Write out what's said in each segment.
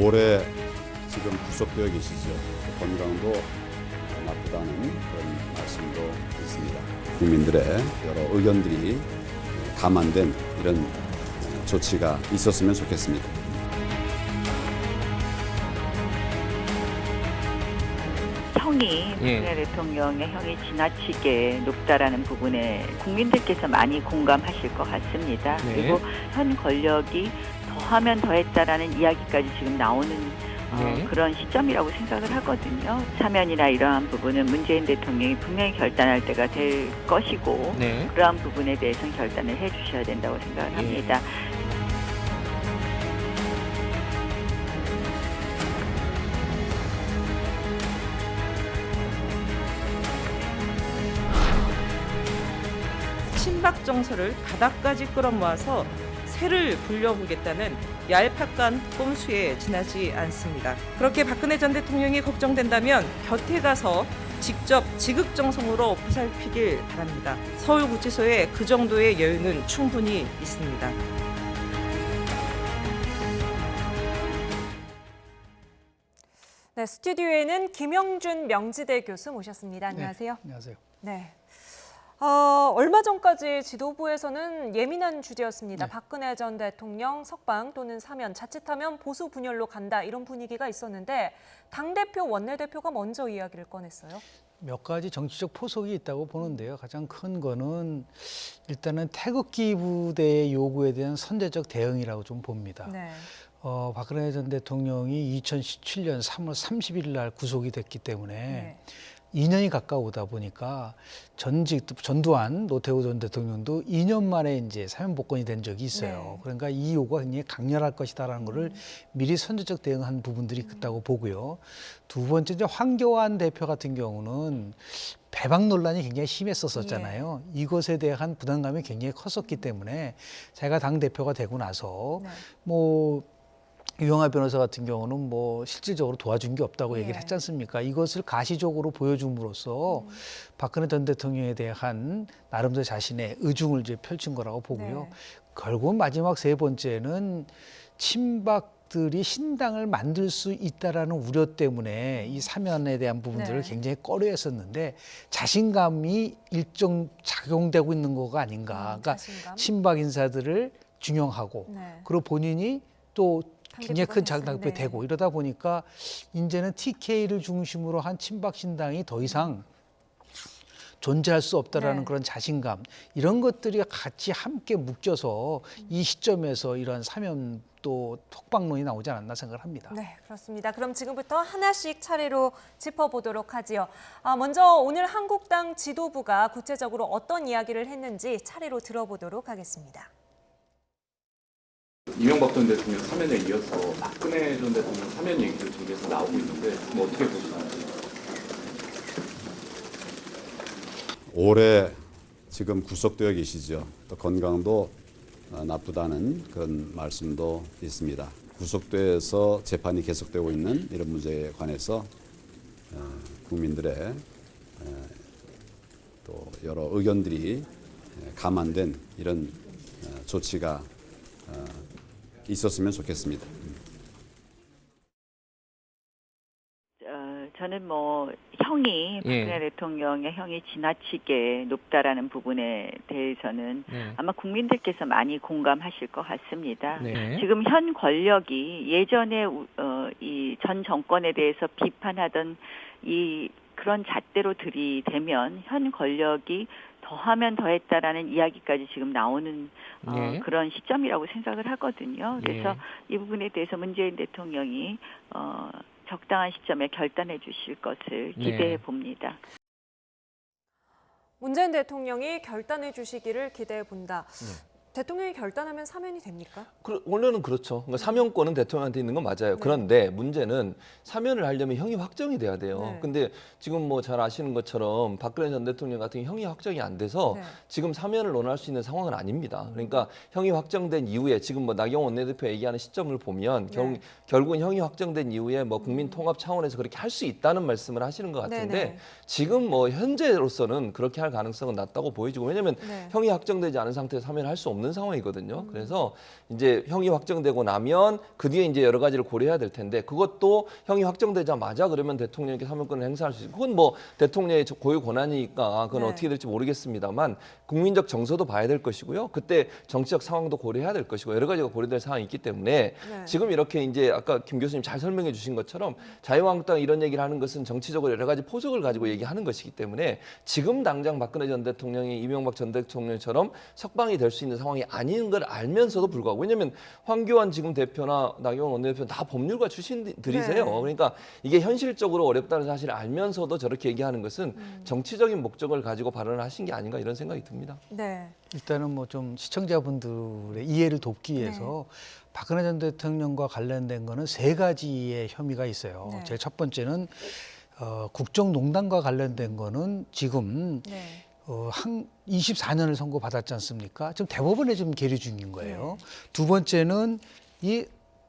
오래 지금 구속되어 계시죠. 건강도 나쁘다는 그런 말씀도 있습니다. 국민들의 여러 의견들이 감안된 이런 조치가 있었으면 좋겠습니다. 형이 박근혜 대통령의 형이 지나치게 높다라는 부분에 국민들께서 많이 공감하실 것 같습니다. 네. 그리고 현 권력이 더하면 더했다라는 이야기까지 지금 나오는 그런 시점이라고 생각을 하거든요. 사면이나 이러한 부분은 문재인 대통령이 분명히 결단할 때가 될 것이고 그러한 부분에 대해서는 결단을 해주셔야 된다고 생각을 합니다. 친박 정서를 바닥까지 끌어모아서 새를 불려보겠다는 얄팍한 꼼수에 지나지 않습니다. 그렇게 박근혜 전 대통령이 걱정된다면 곁에 가서 직접 지극정성으로 보살피길 바랍니다. 서울구치소에 그 정도의 여유는 충분히 있습니다. 네, 스튜디오에는 김영준 명지대 교수 모셨습니다. 안녕하세요. 네, 안녕하세요. 네. 얼마 전까지 지도부에서는 예민한 주제였습니다. 박근혜 전 대통령 석방 또는 사면, 자칫하면 보수 분열로 간다 이런 분위기가 있었는데 당대표, 원내대표가 먼저 이야기를 꺼냈어요. 몇 가지 정치적 포석이 있다고 보는데요. 가장 큰 거는 일단은 태극기 부대의 요구에 대한 선제적 대응이라고 좀 봅니다. 네. 박근혜 전 대통령이 2017년 3월 30일 날 구속이 됐기 때문에 네. 2년이 가까우다 보니까 전두환 노태우 전 대통령도 2년 만에 이제 사면 복권이 된 적이 있어요. 네. 그러니까 이 요구가 굉장히 강렬할 것이다라는 거를 미리 선제적 대응한 부분들이 있다고 보고요. 두 번째 이제 황교안 대표 같은 경우는 배방 논란이 굉장히 심했었잖아요. 이것에 대한 부담감이 굉장히 컸었기 때문에 제가 당 대표가 되고 나서 뭐 유영하 변호사 같은 경우는 뭐 실질적으로 도와준 게 없다고 얘기를 했지 않습니까? 이것을 가시적으로 보여줌으로써 박근혜 전 대통령에 대한 나름대로 자신의 의중을 이제 펼친 거라고 보고요. 결국은 마지막 세 번째는 친박들이 신당을 만들 수 있다라는 우려 때문에 이 사면에 대한 부분들을 굉장히 꺼려했었는데 자신감이 일정 작용되고 있는 거가 아닌가. 그러니까 친박 인사들을 중용하고 그리고 본인이 또 굉장히 큰 당대표 되고 이러다 보니까 이제는 TK를 중심으로 한 친박 신당이 더 이상 존재할 수 없다라는 그런 자신감 이런 것들이 같이 함께 묶여서 이 시점에서 이런 사면 또 톡방론이 나오지 않았나 생각을 합니다. 네, 그렇습니다. 그럼 지금부터 하나씩 차례로 짚어보도록 하지요. 먼저 오늘 한국당 지도부가 구체적으로 어떤 이야기를 했는지 차례로 들어보도록 하겠습니다. 이명박 전 대통령 사면에 이어서 박근혜 전 대통령 사면 얘기도 지금 계속 나오고 있는데 뭐 어떻게 보시나요? 오래 지금 구속되어 계시죠. 또 건강도 나쁘다는 그런 말씀도 있습니다. 구속돼서 재판이 계속되고 있는 이런 문제에 관해서 국민들의 또 여러 의견들이 감안된 이런 조치가 있었으면 좋겠습니다. 저는 뭐 형이 박근혜 대통령의 형이 지나치게 높다라는 부분에 대해서는 아마 국민들께서 많이 공감하실 것 같습니다. 지금 현 권력이 예전에 이 전 정권에 대해서 비판하던 이 그런 잣대로 들이대면 현 권력이 더하면 더했다라는 이야기까지 지금 나오는 그런 시점이라고 생각을 하거든요. 그래서 이 부분에 대해서 문재인 대통령이 적당한 시점에 결단해 주실 것을 기대해 봅니다. 문재인 대통령이 결단해 주시기를 기대해 본다. 대통령이 결단하면 사면이 됩니까? 원래는 그렇죠. 그러니까 사면권은 대통령한테 있는 건 맞아요. 그런데 문제는 사면을 하려면 형이 확정이 돼야 돼요. 근데 지금 뭐 잘 아시는 것처럼 박근혜 전 대통령 같은 형이 확정이 안 돼서 지금 사면을 논할 수 있는 상황은 아닙니다. 그러니까 형이 확정된 이후에 지금 뭐 나경원 원내대표 얘기하는 시점을 보면 결국은 형이 확정된 이후에 뭐 국민 통합 차원에서 그렇게 할 수 있다는 말씀을 하시는 것 같은데 지금 뭐 현재로서는 그렇게 할 가능성은 낮다고 보여지고 왜냐하면 형이 확정되지 않은 상태에서 사면을 할 수 없는 없는 상황이거든요. 그래서 이제 형이 확정되고 나면 그 뒤에 이제 여러 가지를 고려해야 될 텐데 그것도 형이 확정되자마자 그러면 대통령에게 사면권을 행사할 수 있고 그건 뭐 대통령의 고유 권한이니까 그건 어떻게 될지 모르겠습니다만 국민적 정서도 봐야 될 것이고요. 그때 정치적 상황도 고려해야 될 것이고 여러 가지가 고려될 상황이 있기 때문에 지금 이렇게 이제 아까 김 교수님 잘 설명해 주신 것처럼 자유한국당 이런 얘기를 하는 것은 정치적으로 여러 가지 포석을 가지고 얘기하는 것이기 때문에 지금 당장 박근혜 전 대통령이 이명박 전 대통령처럼 석방이 될 수 있는 상황이 아닌 걸 알면서도 불구하고 왜냐하면 황교안 지금 대표나 나경원 원내대표 다 법률가 출신들이세요. 그러니까 이게 현실적으로 어렵다는 사실을 알면서도 저렇게 얘기하는 것은 정치적인 목적을 가지고 발언을 하신 게 아닌가 이런 생각이 듭니다. 일단은 뭐 좀 시청자분들의 이해를 돕기 위해서 박근혜 전 대통령과 관련된 거는 3가지의 혐의가 있어요. 제일 첫 번째는 국정농단과 관련된 거는 지금 24년을 선고받았지 않습니까? 지금 대법원에 지금 계류 중인 거예요. 두 번째는 이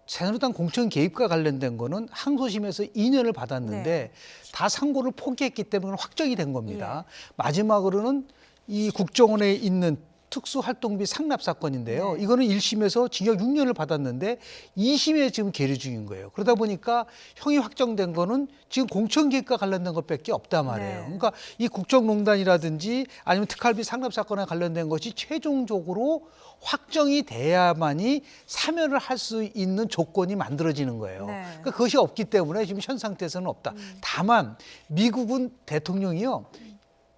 새누리당 공천 개입과 관련된 거는 항소심에서 2년을 받았는데 다 상고를 포기했기 때문에 확정이 된 겁니다. 마지막으로는 이 국정원에 있는 특수활동비 상납 사건인데요. 이거는 1심에서 징역 6년을 받았는데 2심에 지금 계류 중인 거예요. 그러다 보니까 형이 확정된 거는 지금 공천개입과 관련된 것밖에 없단 말이에요. 그러니까 이 국정농단이라든지 아니면 특활비 상납 사건에 관련된 것이 최종적으로 확정이 돼야만이 사면을 할 수 있는 조건이 만들어지는 거예요. 그러니까 그것이 없기 때문에 지금 현 상태에서는 없다. 다만 미국은 대통령이요.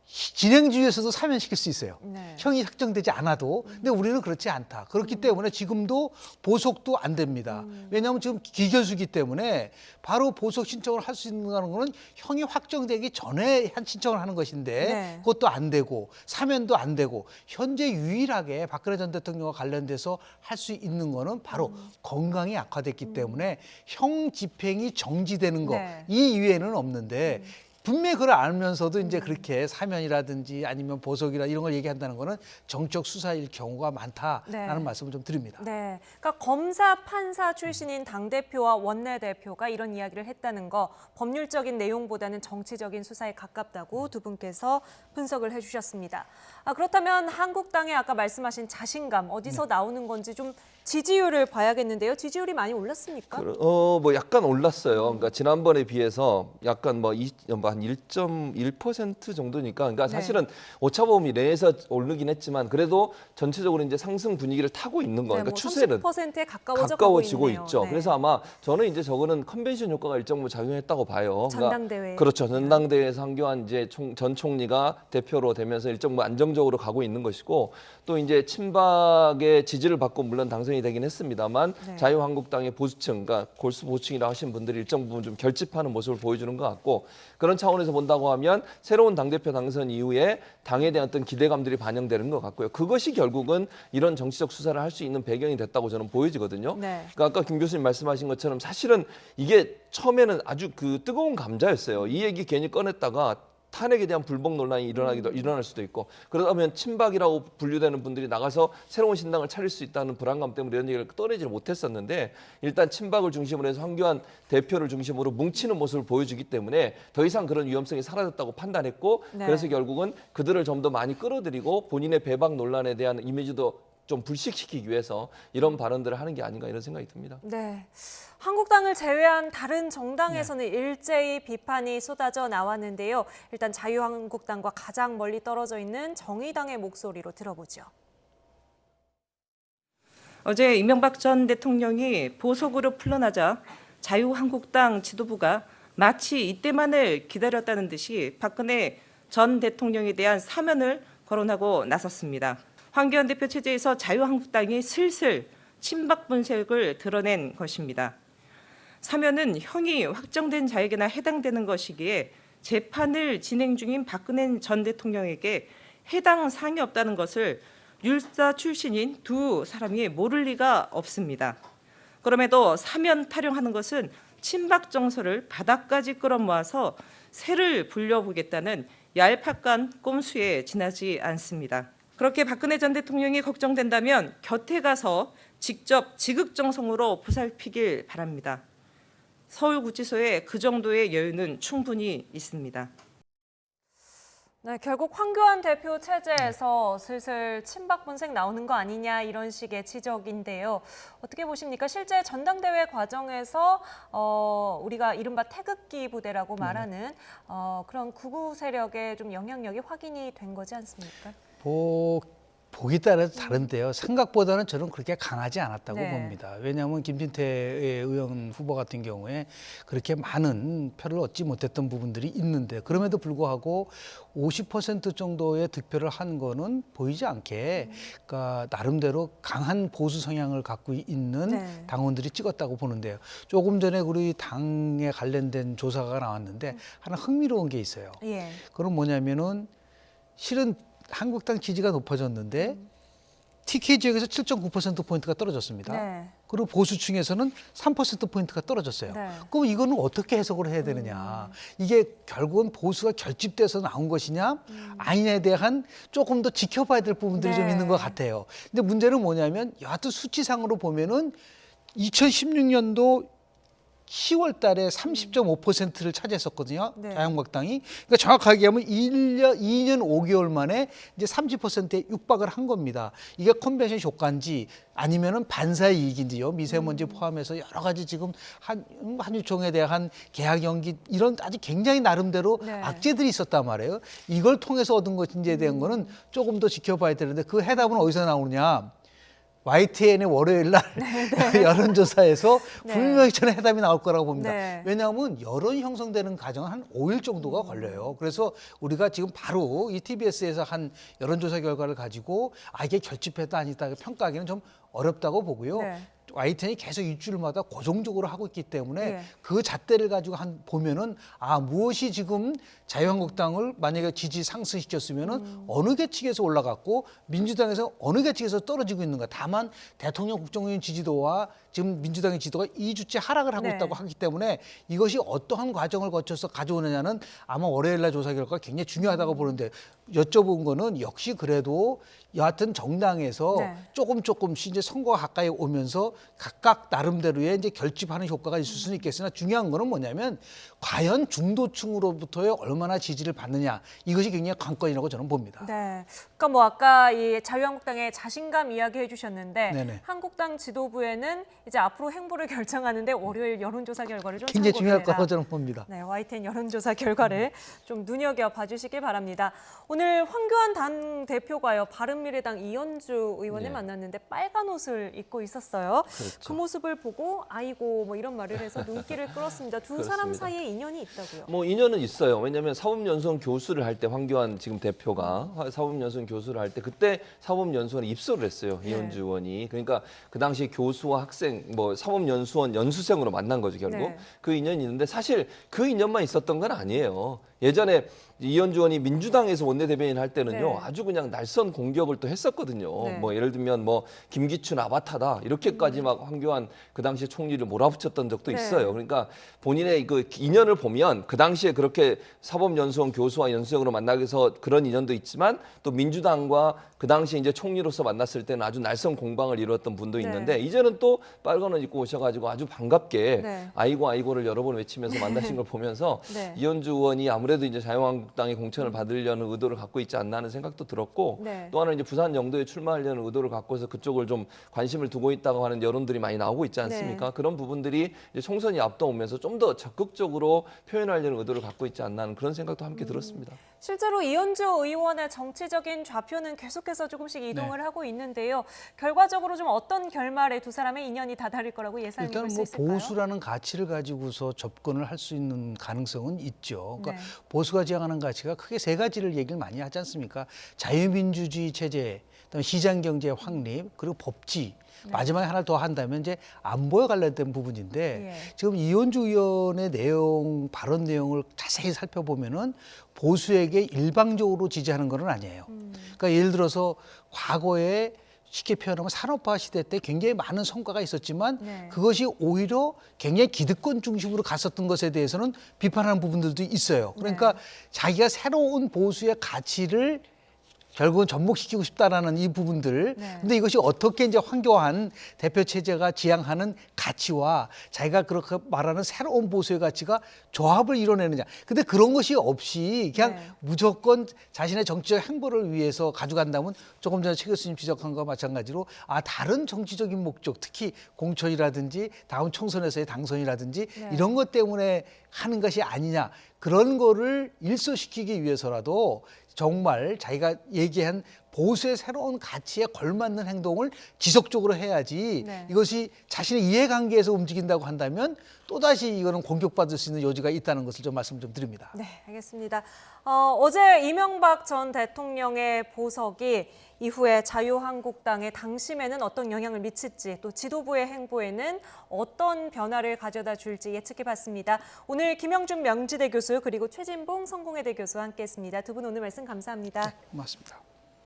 진행주에서도 사면시킬 수 있어요. 형이 확정되지 않아도. 근데 우리는 그렇지 않다. 그렇기 때문에 지금도 보석도 안 됩니다. 왜냐하면 지금 기결수기 때문에 바로 보석 신청을 할 수 있는 거는 형이 확정되기 전에 한 신청을 하는 것인데 그것도 안 되고 사면도 안 되고 현재 유일하게 박근혜 전 대통령과 관련돼서 할 수 있는 거는 바로 건강이 악화됐기 때문에 형 집행이 정지되는 거 이 이외에는 없는데 분명히 그걸 알면서도 이제 그렇게 사면이라든지 아니면 보석이라 이런 걸 얘기한다는 거는 정적 수사일 경우가 많다라는 말씀을 좀 드립니다. 그러니까 검사, 판사 출신인 당대표와 원내대표가 이런 이야기를 했다는 거 법률적인 내용보다는 정치적인 수사에 가깝다고 두 분께서 분석을 해주셨습니다. 그렇다면 한국당의 아까 말씀하신 자신감 어디서 나오는 건지 좀 지지율을 봐야겠는데요. 지지율이 많이 올랐습니까? 뭐 약간 올랐어요. 그러니까 지난번에 비해서 약간 뭐 한 1.1% 정도니까, 그러니까 사실은 오차범위 내에서 오르긴 했지만 그래도 전체적으로 이제 상승 분위기를 타고 있는 거. 그러니까 뭐 추세는 30%에 가까워지고 있죠. 그래서 아마 저는 이제 저거는 컨벤션 효과가 일정 부분 작용했다고 봐요. 전당대회. 그렇죠. 전당대회에서 황교안 이제 전 총리가 대표로 되면서 일정 부분 안정적으로 가고 있는 것이고 또 이제 친박의 지지를 받고 물론 당선이 되긴 했습니다만 자유한국당의 보수층, 그러니까 골수 보수층이라 하신 분들이 일정 부분 좀 결집하는 모습을 보여주는 것 같고 그런 차원에서 본다고 하면 새로운 당대표 당선 이후에 당에 대한 어떤 기대감들이 반영되는 것 같고요. 그것이 결국은 이런 정치적 수사를 할 수 있는 배경이 됐다고 저는 보여지거든요. 그러니까 아까 김 교수님 말씀하신 것처럼 사실은 이게 처음에는 아주 그 뜨거운 감자였어요. 이 얘기 괜히 꺼냈다가 탄핵에 대한 불복 논란이 일어날 수도 있고 그러다 보면 친박이라고 분류되는 분들이 나가서 새로운 신당을 차릴 수 있다는 불안감 때문에 이런 얘기를 떠내지를 못했었는데 일단 친박을 중심으로 해서 황교안 대표를 중심으로 뭉치는 모습을 보여주기 때문에 더 이상 그런 위험성이 사라졌다고 판단했고 그래서 결국은 그들을 좀 더 많이 끌어들이고 본인의 배박 논란에 대한 이미지도 좀 불식시키기 위해서 이런 발언들을 하는 게 아닌가 이런 생각이 듭니다. 한국당을 제외한 다른 정당에서는 일제히 비판이 쏟아져 나왔는데요. 일단 자유한국당과 가장 멀리 떨어져 있는 정의당의 목소리로 들어보죠. 어제 이명박 전 대통령이 보석으로 풀려나자 자유한국당 지도부가 마치 이때만을 기다렸다는 듯이 박근혜 전 대통령에 대한 사면을 거론하고 나섰습니다. 황교안 대표 체제에서 자유한국당이 슬슬 친박 분색을 드러낸 것입니다. 사면은 형이 확정된 자에게나 해당되는 것이기에 재판을 진행 중인 박근혜 전 대통령에게 해당 사항이 없다는 것을 율사 출신인 두 사람이 모를 리가 없습니다. 그럼에도 사면 타령하는 것은 친박 정서를 바닥까지 끌어모아서 새를 불려보겠다는 얄팍한 꼼수에 지나지 않습니다. 그렇게 박근혜 전 대통령이 걱정된다면 곁에 가서 직접 지극정성으로 보살피길 바랍니다. 서울구치소에 그 정도의 여유는 충분히 있습니다. 네, 결국 황교안 대표 체제에서 슬슬 친박 분색 나오는 거 아니냐 이런 식의 지적인데요. 어떻게 보십니까? 실제 전당대회 과정에서 우리가 이른바 태극기 부대라고 말하는 그런 극우 세력의 좀 영향력이 확인이 된 거지 않습니까? 보기 따라서 다른데요. 생각보다는 저는 그렇게 강하지 않았다고 네. 봅니다. 왜냐하면 김진태 의원 후보 같은 경우에 그렇게 많은 표를 얻지 못했던 부분들이 있는데 그럼에도 불구하고 50% 정도의 득표를 한 거는 보이지 않게 그러니까 나름대로 강한 보수 성향을 갖고 있는 네. 당원들이 찍었다고 보는데요. 조금 전에 우리 당에 관련된 조사가 나왔는데 하나 흥미로운 게 있어요. 예. 그건 뭐냐면은 실은 한국당 지지가 높아졌는데 TK 지역에서 7.9%포인트가 떨어졌습니다. 네. 그리고 보수층에서는 3%포인트가 떨어졌어요. 네. 그럼 이거는 어떻게 해석을 해야 되느냐. 이게 결국은 보수가 결집돼서 나온 것이냐 아니냐에 대한 조금 더 지켜봐야 될 부분들이 좀 네. 있는 것 같아요. 근데 문제는 뭐냐면 여하튼 수치상으로 보면은 2016년도 10월 달에 30.5%를 차지했었거든요. 네. 자유한국당이. 그러니까 정확하게 하면 2년 5개월 만에 이제 30%에 육박을 한 겁니다. 이게 컨벤션 효과인지 아니면은 반사의 이익인지요. 미세먼지 포함해서 여러 가지 지금 한유총에 대한 계약 연기 이런 아주 굉장히 나름대로 네. 악재들이 있었단 말이에요. 이걸 통해서 얻은 것인지에 대한 거는 조금 더 지켜봐야 되는데 그 해답은 어디서 나오느냐. YTN의 월요일 날 여론조사에서 네. 분명히 저는 해답이 나올 거라고 봅니다. 네. 왜냐하면 여론이 형성되는 과정은 한 5일 정도가 걸려요. 그래서 우리가 지금 바로 이 TBS에서 한 여론조사 결과를 가지고 이게 결집했다 아니다 평가하기는 좀 어렵다고 보고요. 네. YTN이 계속 일주일마다 고정적으로 하고 있기 때문에 네. 그 잣대를 가지고 보면은 무엇이 지금 자유한국당을 만약에 지지 상승시켰으면은 어느 계층에서 올라갔고 민주당에서 어느 계층에서 떨어지고 있는가. 다만 대통령 국정원인 지지도와 지금 민주당의 지지도가 2주째 하락을 하고 네. 있다고 하기 때문에 이것이 어떠한 과정을 거쳐서 가져오느냐는 아마 월요일날 조사 결과가 굉장히 중요하다고 보는데 여쭤본 거는 역시 그래도 여하튼 정당에서 네. 조금씩 이제 선거가 가까이 오면서 각각 나름대로의 이제 결집하는 효과가 있을 수는 있겠으나 중요한 거는 뭐냐면 과연 중도층으로부터의 얼마나 지지를 받느냐 이것이 굉장히 관건이라고 저는 봅니다. 네. 그러니까 뭐 아까 이 자유한국당의 자신감 이야기해 주셨는데 네네. 한국당 지도부에는 이제 앞으로 행보를 결정하는데 월요일 여론조사 결과를 좀 굉장히 참고를 중요할 해라. 거라고 저는 봅니다. 네, YTN 여론조사 결과를 좀 눈여겨봐 주시길 바랍니다. 오늘 황교안 당 대표가요 바른미래당 이현주 의원을 네. 만났는데 빨간 옷을 입고 있었어요. 그렇죠. 그 모습을 보고 아이고 뭐 이런 말을 해서 눈길을 끌었습니다. 두 사람 그렇습니다. 사이에 인연이 있다고요. 뭐 인연은 있어요. 왜냐하면 사법연수원 교수를 할 때 황교안 지금 대표가 사법연수원 교수를 할 때 그때 사법연수원에 입소를 했어요. 네. 이현주 의원이. 그러니까 그 당시 교수와 학생 뭐 사법연수원 연수생으로 만난 거죠 결국. 네. 그 인연이 있는데 사실 그 인연만 있었던 건 아니에요. 예전에 이현주 의원이 민주당에서 원내대변인 할 때는요 네. 아주 그냥 날선 공격을 또 했었거든요. 네. 뭐 예를 들면 뭐 김기춘 아바타다 이렇게까지 막 황교안 그 당시에 총리를 몰아붙였던 적도 네. 있어요. 그러니까 본인의 그 인연을 보면 그 당시에 그렇게 사법연수원 교수와 연수생으로 만나기 위해서 그런 인연도 있지만 또 민주당과 그 당시에 이제 총리로서 만났을 때는 아주 날선 공방을 이루었던 분도 있는데 네. 이제는 또 빨간 옷 입고 오셔가지고 아주 반갑게 네. 아이고 아이고를 여러 번 외치면서 만나신 걸 보면서 네. 이현주 의원이 아무래도 이제 자유한국당의 공천을 받으려는 의도를 갖고 있지 않나 하는 생각도 들었고 네. 또 하나는 이제 부산 영도에 출마하려는 의도를 갖고서 그쪽을 좀 관심을 두고 있다고 하는 여론들이 많이 나오고 있지 않습니까? 네. 그런 부분들이 이제 총선이 앞서오면서 좀 더 적극적으로 표현하려는 의도를 갖고 있지 않나 하는 그런 생각도 함께 들었습니다. 실제로 이현주 의원의 정치적인 좌표는 계속해서 조금씩 이동을 네. 하고 있는데요. 결과적으로 좀 어떤 결말에 두 사람의 인연이 다다를 거라고 예상해 일단 볼 수 뭐 있을까요? 보수라는 가치를 가지고서 접근을 할 수 있는 가능성은 있죠. 그러니까 네. 보수가 지향하는 가치가 크게 세 가지를 얘기를 많이 하지 않습니까? 자유민주주의 체제, 그다음에 시장경제 확립, 그리고 법治. 마지막에 하나를 더 한다면 이제 안보에 관련된 부분인데 예. 지금 이현주 의원의 내용, 발언 내용을 자세히 살펴보면은 보수에게 일방적으로 지지하는 건 아니에요. 그러니까 예를 들어서 과거에 쉽게 표현하면 산업화 시대 때 굉장히 많은 성과가 있었지만 네. 그것이 오히려 굉장히 기득권 중심으로 갔었던 것에 대해서는 비판하는 부분들도 있어요. 그러니까 네. 자기가 새로운 보수의 가치를 결국은 접목시키고 싶다라는 이 부분들. 네. 근데 이것이 어떻게 이제 황교안 대표 체제가 지향하는 가치와 자기가 그렇게 말하는 새로운 보수의 가치가 조합을 이뤄내느냐. 근데 그런 것이 없이 그냥 네. 무조건 자신의 정치적 행보를 위해서 가져간다면 조금 전에 최 교수님 지적한 것과 마찬가지로 다른 정치적인 목적, 특히 공천이라든지 다음 총선에서의 당선이라든지 네. 이런 것 때문에 하는 것이 아니냐. 그런 거를 일소시키기 위해서라도 정말 자기가 얘기한 보수의 새로운 가치에 걸맞는 행동을 지속적으로 해야지 네. 이것이 자신의 이해관계에서 움직인다고 한다면 또다시 이거는 공격받을 수 있는 여지가 있다는 것을 좀 말씀 좀 드립니다. 네, 알겠습니다. 어제 이명박 전 대통령의 보석이 이후에 자유한국당의 당심에는 어떤 영향을 미칠지 또 지도부의 행보에는 어떤 변화를 가져다 줄지 예측해봤습니다. 오늘 김영준 명지대 교수 그리고 최진봉 성공회대 교수와 함께했습니다. 두 분 오늘 말씀 감사합니다. 네, 고맙습니다.